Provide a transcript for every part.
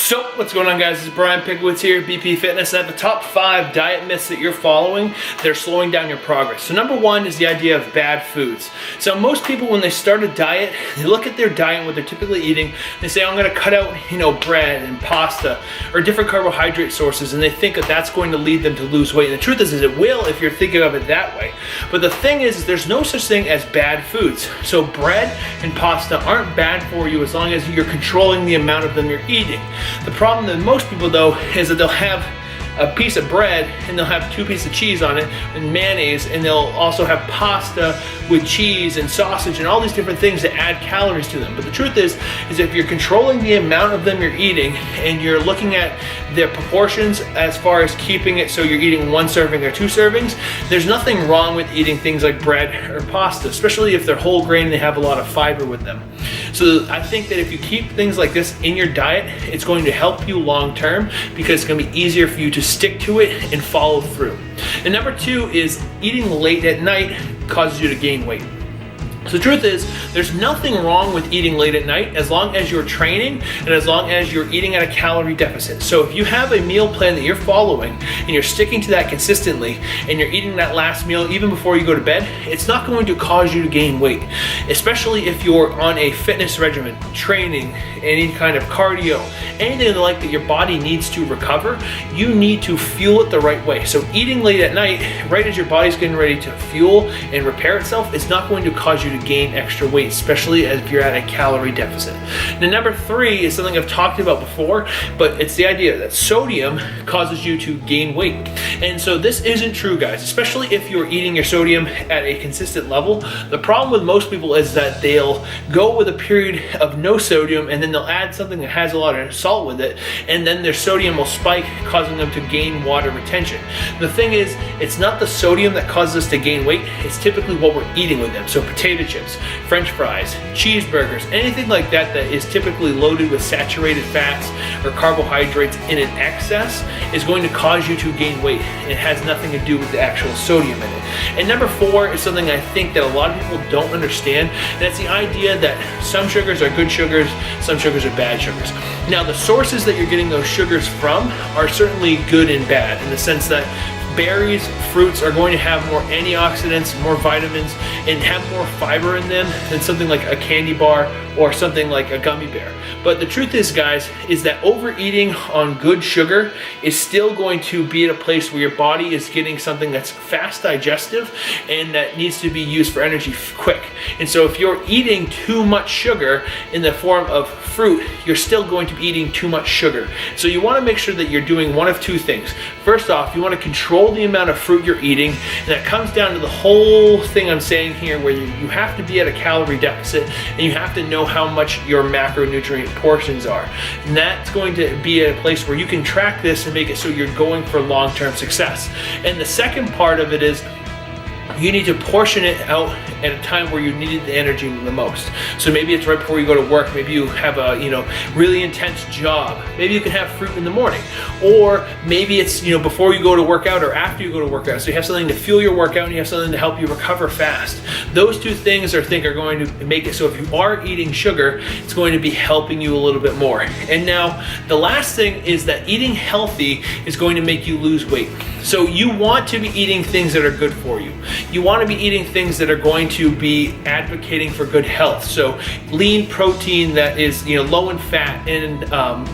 So, what's going on, guys? This is Brian Pickowitz here, BP Fitness, and I have the top 5 diet myths that you're following that are slowing down your progress. So number 1 is the idea of bad foods. So most people, when they start a diet, they look at their diet and what they're typically eating, and they say, I'm going to cut out, bread and pasta or different carbohydrate sources, and they think that that's going to lead them to lose weight. And the truth is it will if you're thinking of it that way. But the thing is there's no such thing as bad foods. So bread and pasta aren't bad for you as long as you're controlling the amount of them you're eating. The problem with most people, though, is that they'll have a piece of bread and they'll have 2 pieces of cheese on it and mayonnaise, and they'll also have pasta with cheese and sausage and all these different things that add calories to them. But the truth is if you're controlling the amount of them you're eating and you're looking at their proportions as far as keeping it so you're eating 1 serving or 2 servings, there's nothing wrong with eating things like bread or pasta, especially if they're whole grain and they have a lot of fiber with them. So I think that if you keep things like this in your diet, it's going to help you long term because it's going to be easier for you to stick to it and follow through. And number 2 is eating late at night causes you to gain weight. So the truth is, there's nothing wrong with eating late at night as long as you're training and as long as you're eating at a calorie deficit. So if you have a meal plan that you're following and you're sticking to that consistently and you're eating that last meal even before you go to bed, it's not going to cause you to gain weight, especially if you're on a fitness regimen, training, any kind of cardio, anything like that your body needs to recover. You need to fuel it the right way. So eating late at night, right as your body's getting ready to fuel and repair itself, is not going to cause you to gain extra weight, especially if you're at a calorie deficit. Now, number 3 is something I've talked about before, but it's the idea that sodium causes you to gain weight. And so this isn't true, guys, especially if you're eating your sodium at a consistent level. The problem with most people is that they'll go with a period of no sodium and then they'll add something that has a lot of salt with it, and then their sodium will spike, causing them to gain water retention. The thing is, it's not the sodium that causes us to gain weight, it's typically what we're eating with them. So potato chips, French fries, cheeseburgers, anything like that that is typically loaded with saturated fats or carbohydrates in an excess is going to cause you to gain weight. It has nothing to do with the actual sodium in it. And number 4 is something I think that a lot of people don't understand, and that's the idea that some sugars are good sugars, some sugars are bad sugars. Now, the sources that you're getting those sugars from are certainly good and bad in the sense that berries, fruits are going to have more antioxidants, more vitamins, and have more fiber in them than something like a candy bar or something like a gummy bear. But the truth is, guys, is that overeating on good sugar is still going to be at a place where your body is getting something that's fast digestive and that needs to be used for energy quick. And so if you're eating too much sugar in the form of fruit, you're still going to be eating too much sugar. So you want to make sure that you're doing one of 2 things. First off, you want to control the amount of fruit you're eating, and that comes down to the whole thing I'm saying here, where you have to be at a calorie deficit and you have to know how much your macronutrient portions are. And that's going to be a place where you can track this and make it so you're going for long-term success. And the second part of it is you need to portion it out at a time where you needed the energy the most. So maybe it's right before you go to work. Maybe you have a really intense job. Maybe you can have fruit in the morning, or maybe it's before you go to work out or after you go to work out. So you have something to fuel your workout and you have something to help you recover fast. Those 2 things are going to make it so if you are eating sugar, it's going to be helping you a little bit more. And now the last thing is that eating healthy is going to make you lose weight. So you want to be eating things that are good for you. You want to be eating things that are going to be advocating for good health. So lean protein that is low in fat, and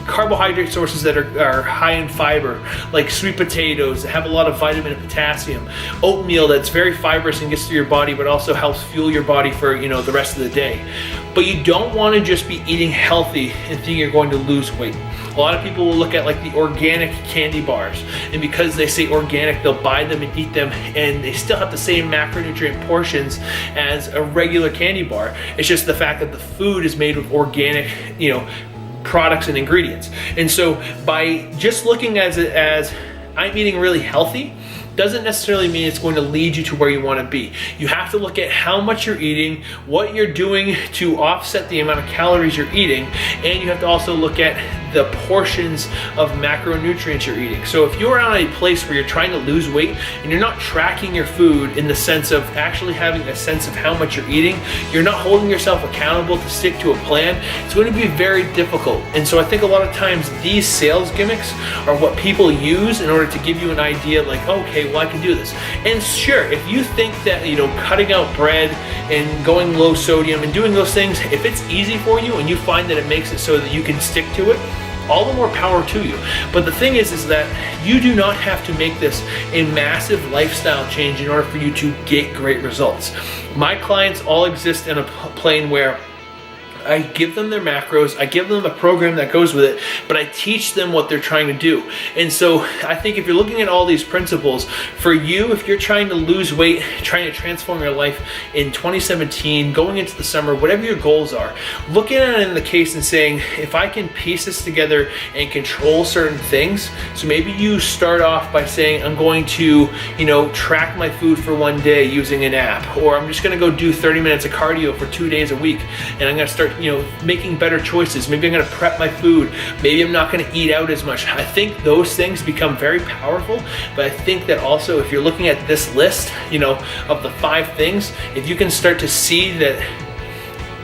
carbohydrate sources that are high in fiber, like sweet potatoes that have a lot of vitamin and potassium, oatmeal that's very fibrous and gets to your body but also helps fuel your body for the rest of the day. But you don't want to just be eating healthy and think you're going to lose weight. A lot of people will look at like the organic candy bars, and because they say organic, they'll buy them and eat them, and they still have the same macronutrient portions as a regular candy bar. It's just the fact that the food is made with organic, products and ingredients. And so by just looking at it as I'm eating really healthy, doesn't necessarily mean it's going to lead you to where you want to be. You have to look at how much you're eating, what you're doing to offset the amount of calories you're eating, and you have to also look at the portions of macronutrients you're eating. So if you're on a place where you're trying to lose weight and you're not tracking your food in the sense of actually having a sense of how much you're eating, you're not holding yourself accountable to stick to a plan, it's going to be very difficult. And so I think a lot of times these sales gimmicks are what people use in order to give you an idea like, okay, well, I can do this. And sure, if you think that, you know, cutting out bread and going low sodium and doing those things, if it's easy for you and you find that it makes it so that you can stick to it, all the more power to you. But the thing is that you do not have to make this a massive lifestyle change in order for you to get great results. My clients all exist in a plane where I give them their macros, I give them a program that goes with it, but I teach them what they're trying to do. And so I think if you're looking at all these principles, for you, if you're trying to lose weight, trying to transform your life in 2017, going into the summer, whatever your goals are, looking at it in the case and saying, if I can piece this together and control certain things, so maybe you start off by saying, I'm going to, you know, track my food for one day using an app, or I'm just gonna go do 30 minutes of cardio for 2 days a week, and I'm gonna start, you know, making better choices. Maybe I'm going to prep my food. Maybe I'm not going to eat out as much. I think those things become very powerful, but I think that also if you're looking at this list, you know, of the 5 things, if you can start to see that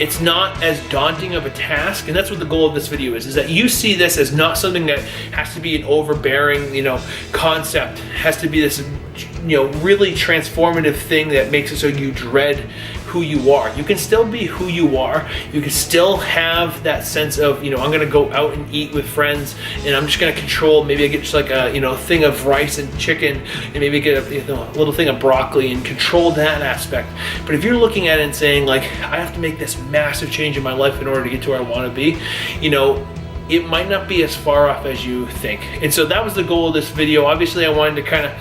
it's not as daunting of a task, and that's what the goal of this video is that you see this as not something that has to be an overbearing, you know, concept, has to be this, you know, really transformative thing that makes it so you dread who you are. You can still be who you are. You can still have that sense of, you know, I'm gonna go out and eat with friends and I'm just gonna control, maybe I get just like a, you know, thing of rice and chicken and maybe get a, you know, a little thing of broccoli and control that aspect. But if you're looking at it and saying like, I have to make this massive change in my life in order to get to where I wanna be, you know, it might not be as far off as you think. And so that was the goal of this video. Obviously I wanted to kind of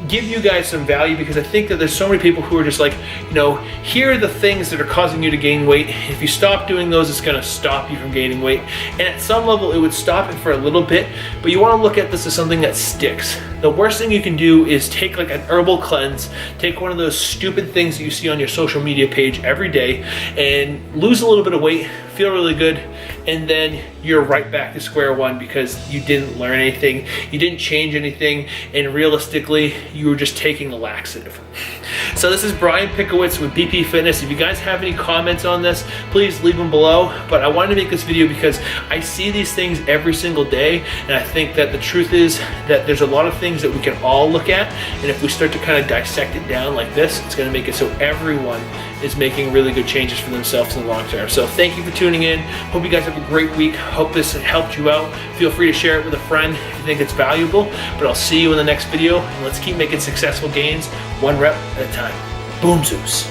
give you guys some value because I think that there's so many people who are just like, you know, here are the things that are causing you to gain weight. If you stop doing those, it's gonna stop you from gaining weight. And at some level, it would stop it for a little bit, but you wanna look at this as something that sticks. The worst thing you can do is take like an herbal cleanse, take one of those stupid things that you see on your social media page every day and lose a little bit of weight, feel really good, and then you're right back to square one because you didn't learn anything, you didn't change anything, and realistically, you were just taking a laxative. So this is Brian Pickowitz with BP Fitness. If you guys have any comments on this, please leave them below. But I wanted to make this video because I see these things every single day, and I think that the truth is that there's a lot of things that we can all look at, and if we start to kind of dissect it down like this, it's going to make it so everyone is making really good changes for themselves in the long term. So thank you for tuning in. Hope you guys have a great week. Hope this helped you out. Feel free to share it with a friend if you think it's valuable. But I'll see you in the next video, and let's keep making successful gains one rep at a time. Boom Zeus.